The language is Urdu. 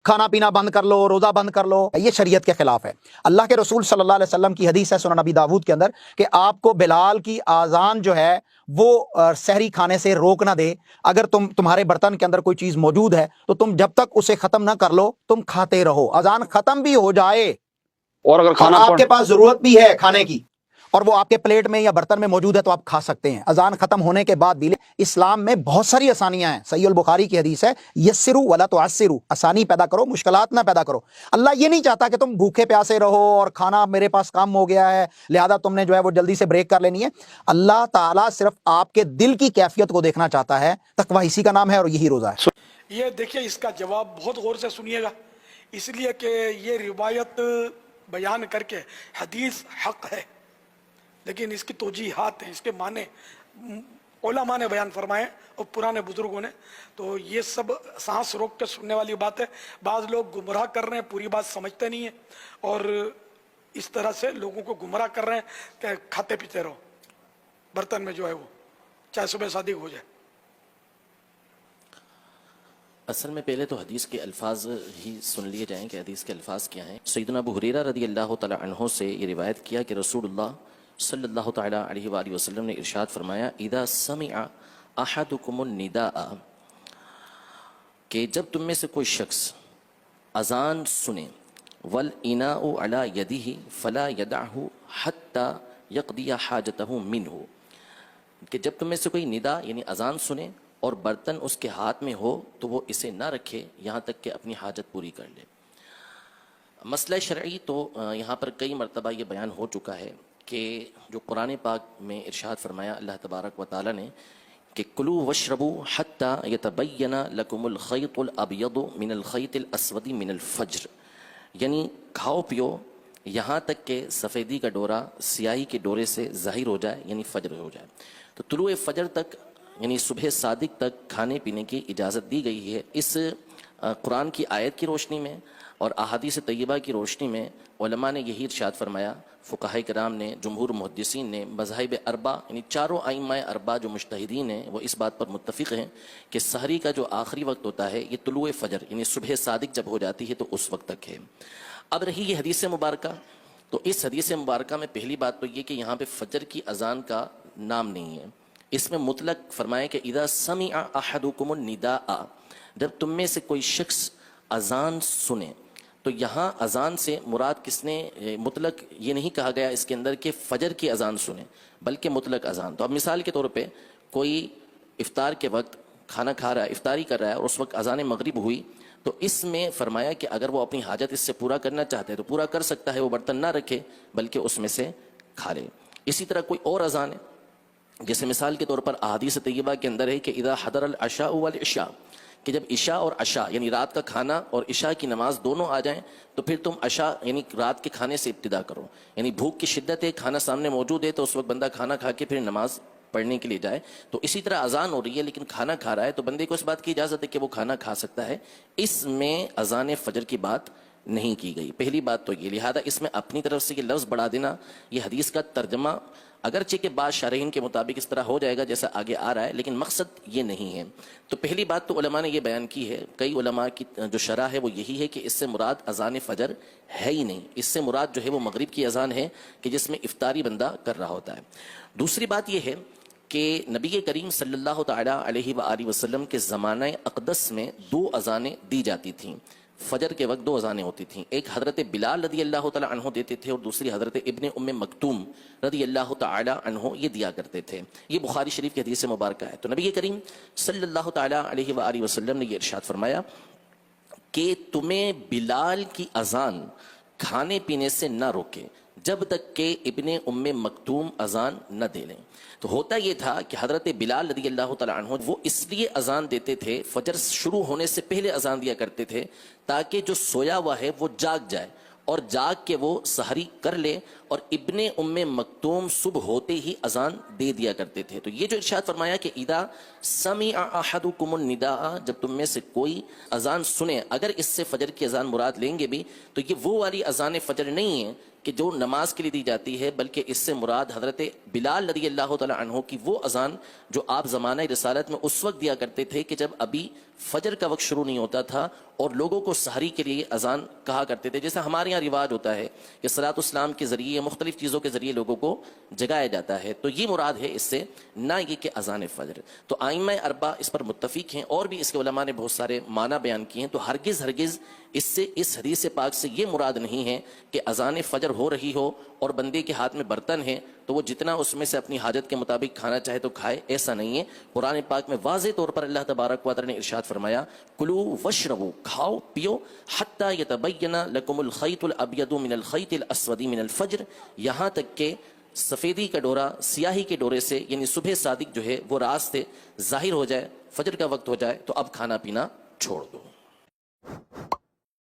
کھانا پینا بند کر لو، روزہ بند کر لو، یہ شریعت کے خلاف ہے۔ اللہ کے رسول صلی اللہ علیہ وسلم کی حدیث ہے سنن نبی داود کے اندر کہ آپ کو بلال کی آذان جو ہے وہ سحری کھانے سے روک نہ دے۔ اگر تمہارے برتن کے اندر کوئی چیز موجود ہے تو تم جب تک اسے ختم نہ کر لو تم کھاتے رہو، اذان ختم بھی ہو جائے اور اگر اور کھانا آپ کے پاس ضرورت بھی ہے کھانے کی اور وہ آپ کے پلیٹ میں یا برتن میں موجود ہے تو آپ کھا سکتے ہیں اذان ختم ہونے کے بعد بھی۔ اسلام میں بہت ساری آسانیاں ہیں، صحیح البخاری کی حدیث ہے یسروا ولا تعسروا، آسانی پیدا کرو مشکلات نہ پیدا کرو۔ اللہ یہ نہیں چاہتا کہ تم بھوکے پیاسے رہو اور کھانا میرے پاس کم ہو گیا ہے لہذا تم نے جو ہے وہ جلدی سے بریک کر لینی ہے۔ اللہ تعالیٰ صرف آپ کے دل کی کیفیت کو دیکھنا چاہتا ہے، تقویٰ اسی کا نام ہے اور یہی روزہ ہے۔ یہ دیکھیے اس کا جواب بہت غور سے سنیے گا، اس لیے کہ یہ روایت بیان کر کے حدیث حق ہے لیکن اس کی توجیحات ہیں، اس کے معنی علماء نے بیان فرمائے اور پرانے بزرگوں نے، تو یہ سب سانس روک کے سننے والی بات ہے۔ بعض لوگ گمراہ کر رہے ہیں، پوری بات سمجھتے نہیں ہیں اور اس طرح سے لوگوں کو گمراہ کر رہے ہیں کہ کھاتے پیتے رہو برتن میں جو ہے وہ چاہے صبح صادق ہو جائے۔ اصل میں پہلے تو حدیث کے الفاظ ہی سن لیے جائیں کہ حدیث کے الفاظ کیا ہیں۔ سیدنا ابو ہریرہ رضی اللہ تعالی عنہ سے یہ روایت کیا کہ رسول اللہ صلی اللہ تعالی علیہ وآلہ وسلم نے ارشاد فرمایا اذا سمع احدکم النداء، کہ جب تم میں سے کوئی شخص اذان سنے، والاناء علی یدہ فلا یدعہ حتی یقضی حاجتہ منہ، کہ جب تم میں سے کوئی ندا یعنی اذان سنے اور برتن اس کے ہاتھ میں ہو تو وہ اسے نہ رکھے یہاں تک کہ اپنی حاجت پوری کر لے۔ مسئلہ شرعی تو یہاں پر کئی مرتبہ یہ بیان ہو چکا ہے کہ جو قرآن پاک میں ارشاد فرمایا اللہ تبارک و تعالی نے کہ کلوا واشربوا حتی یتبین لکم الخیط الابیض من الخیط الاسود من الفجر، یعنی کھاؤ پیو یہاں تک کہ سفیدی کا ڈورا سیاہی کے ڈورے سے ظاہر ہو جائے یعنی فجر ہو جائے۔ تو طلوع فجر تک یعنی صبح صادق تک کھانے پینے کی اجازت دی گئی ہے۔ اس قرآن کی آیت کی روشنی میں اور احادیث طیبہ کی روشنی میں علماء نے یہی ارشاد فرمایا، فقہاء کرام نے، جمہور محدثین نے، مذاہب اربع یعنی چاروں ائمہ اربع جو مجتہدین ہیں وہ اس بات پر متفق ہیں کہ سحری کا جو آخری وقت ہوتا ہے یہ طلوع فجر یعنی صبح صادق جب ہو جاتی ہے تو اس وقت تک ہے۔ اب رہی یہ حدیث مبارکہ، تو اس حدیث مبارکہ میں پہلی بات تو یہ کہ یہاں پہ فجر کی اذان کا نام نہیں ہے، اس میں مطلق فرمایا کہ اذا سمع احدکم النداء، جب تم میں سے کوئی شخص اذان سنے، تو یہاں اذان سے مراد کس نے مطلق یہ نہیں کہا گیا اس کے اندر کہ فجر کی اذان سنے بلکہ مطلق اذان۔ تو اب مثال کے طور پہ کوئی افطار کے وقت کھانا کھا رہا ہے، افطاری کر رہا ہے اور اس وقت اذان مغرب ہوئی، تو اس میں فرمایا کہ اگر وہ اپنی حاجت اس سے پورا کرنا چاہتا ہے تو پورا کر سکتا ہے، وہ برتن نہ رکھے بلکہ اس میں سے کھا لے۔ اسی طرح کوئی اور اذان ہے، جیسے مثال کے طور پر احادیث طیبہ کے اندر ہے کہ اذا حضر العشاء والعشاء، کہ جب عشاء اور عشاء یعنی رات کا کھانا اور عشاء کی نماز دونوں آ جائیں تو پھر تم عشاء یعنی رات کے کھانے سے ابتدا کرو، یعنی بھوک کی شدت ہے، کھانا سامنے موجود ہے تو اس وقت بندہ کھانا کھا کے پھر نماز پڑھنے کے لیے جائے۔ تو اسی طرح اذان ہو رہی ہے لیکن کھانا کھا رہا ہے تو بندے کو اس بات کی اجازت ہے کہ وہ کھانا کھا سکتا ہے، اس میں اذان فجر کی بات نہیں کی گئی۔ پہلی بات تو یہ، لہذا اس میں اپنی طرف سے یہ لفظ بڑھا دینا، یہ حدیث کا ترجمہ اگرچہ کہ بعض شارحین کے مطابق اس طرح ہو جائے گا جیسا آگے آ رہا ہے لیکن مقصد یہ نہیں ہے۔ تو پہلی بات تو علماء نے یہ بیان کی ہے، کئی علماء کی جو شرح ہے وہ یہی ہے کہ اس سے مراد اذان فجر ہے ہی نہیں، اس سے مراد جو ہے وہ مغرب کی اذان ہے کہ جس میں افطاری بندہ کر رہا ہوتا ہے۔ دوسری بات یہ ہے کہ نبی کریم صلی اللہ تعالی علیہ وآلہ وسلم کے زمانہ اقدس میں دو اذانیں دی جاتی تھیں، فجر کے وقت دو اذانیں ہوتی تھیں، ایک حضرت بلال رضی اللہ تعالی عنہ دیتے تھے اور دوسری حضرت ابن ام مکتوم رضی اللہ تعالی عنہ یہ دیا کرتے تھے۔ یہ بخاری شریف کی حدیث مبارکہ ہے۔ تو نبی کریم صلی اللہ تعالی علیہ وآلہ وسلم نے یہ ارشاد فرمایا کہ تمہیں بلال کی اذان کھانے پینے سے نہ روکے جب تک کہ ابن ام مکتوم اذان نہ دے لیں۔ تو ہوتا یہ تھا کہ حضرت بلال رضی اللہ تعالی عنہ وہ اس لیے اذان دیتے تھے، فجر شروع ہونے سے پہلے اذان دیا کرتے تھے تاکہ جو سویا ہوا ہے وہ جاگ جائے اور جاگ کے وہ سحری کر لے، اور ابن ام مکتوم صبح ہوتے ہی اذان دے دیا کرتے تھے۔ تو یہ جو ارشاد فرمایا کہ اذا سمع احدکم النداء، جب تم میں سے کوئی اذان سنے، اگر اس سے فجر کی اذان مراد لیں گے بھی تو یہ وہ والی اذان فجر نہیں ہے کہ جو نماز کے لیے دی جاتی ہے بلکہ اس سے مراد حضرت بلال رضی اللہ تعالی عنہ کی وہ اذان جو آپ زمانہ رسالت میں اس وقت دیا کرتے تھے کہ جب ابھی فجر کا وقت شروع نہیں ہوتا تھا اور لوگوں کو سحری کے لیے اذان کہا کرتے تھے. جیسا ہمارے یہاں رواج ہوتا ہے کہ صلاۃ السلام کے ذریعے مختلف چیزوں کے ذریعے لوگوں کو جگایا جاتا ہے, تو یہ مراد ہے اس سے, نہ یہ کہ اذان فجر. تو ائمہ اربعہ اس پر متفق ہیں اور بھی اس کے علماء نے بہت سارے معنی بیان کیے ہیں. تو ہرگز اس سے اس حدیث پاک سے یہ مراد نہیں ہے کہ اذان فجر ہو رہی ہو اور بندے کے ہاتھ میں برتن ہے تو وہ جتنا اس میں سے اپنی حاجت کے مطابق کھانا چاہے تو کھائے, ایسا نہیں ہے. قرآن پاک میں واضح طور پر اللہ تبارک و تعالی نے ارشاد فرمایا کلو وشربو, کھاؤ پیو, حتی یتبین لکم الخیط الابیض من الخیط الاسود من الفجر, یہاں تک کہ سفیدی کا ڈورا سیاہی کے ڈورے سے یعنی صبح صادق جو ہے وہ رات سے ظاہر ہو جائے, فجر کا وقت ہو جائے تو اب کھانا پینا چھوڑ دو.